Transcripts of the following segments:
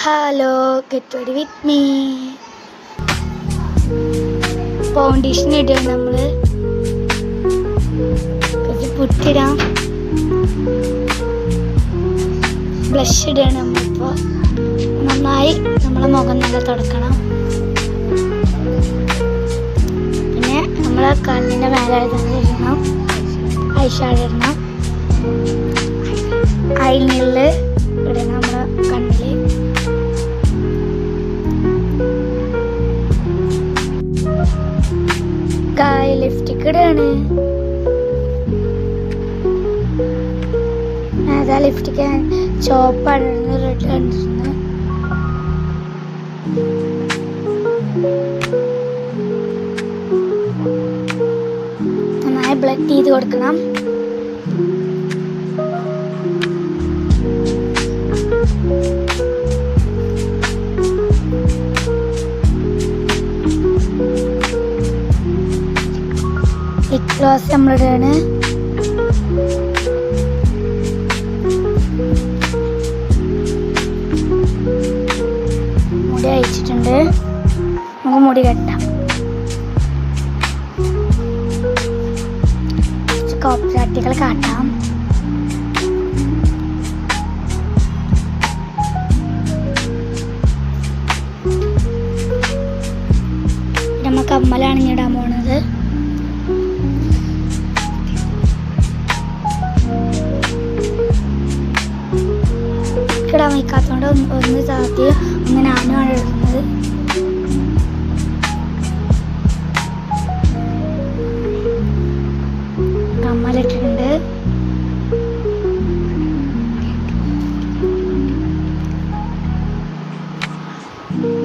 Hello, get ready with me. Foundation ഇടാം നമ്മൾ. കുറച്ച് പുട്ടിടാം. ബ്ലഷ് ഇടാണ് നമ്മളിപ്പോൾ. നന്നായി നമ്മളെ മുഖം നല്ല തുടക്കണം. പിന്നെ നമ്മളെ കണ്ണിൻ്റെ മേലെ ഇടണം. ഐ ഷാഡോ ഇടണം. ഐലൈനർ ഇടണം നമ്മളെ കണ്ണിൽ. ലിപ്സ്റ്റിക് ഇടാണ്. അതാ ലിപ്സ്റ്റിക് ചോപ്പാണ്, റെഡ് കണ്ടിരുന്നു. നന്നായി ബ്ലെൻഡ് ചെയ്ത് കൊടുക്കണം. ലിപ് ഗ്ലോസ് നമ്മളിടാണ്. മുടി അയച്ചിട്ടുണ്ട്. നമുക്ക് മുടി കെട്ടാം. കോപ്പിറാട്ടികൾ കാട്ടാം. നമ്മൾ കമ്മലാണ് ഇടാൻ പോണത്. ഇടാൻ വയ്ക്കാത്തതുകൊണ്ട് ഒന്ന് താത്തി ഒന്ന് ഞാനുമാണ് ഇടുന്നത്. കമ്മലിട്ടിട്ടുണ്ട്.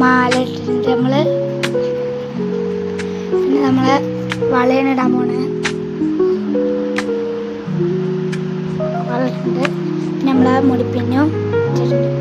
മാല ഇട്ടിട്ടുണ്ട് നമ്മള്. പിന്നെ നമ്മളെ വളയാണ് ഇടാൻ പോണേ. വള ഇട്ടിട്ടുണ്ട്. പിന്നെ നമ്മളെ മുടിപ്പിന്നും ഇട്ടിട്ടുണ്ട്.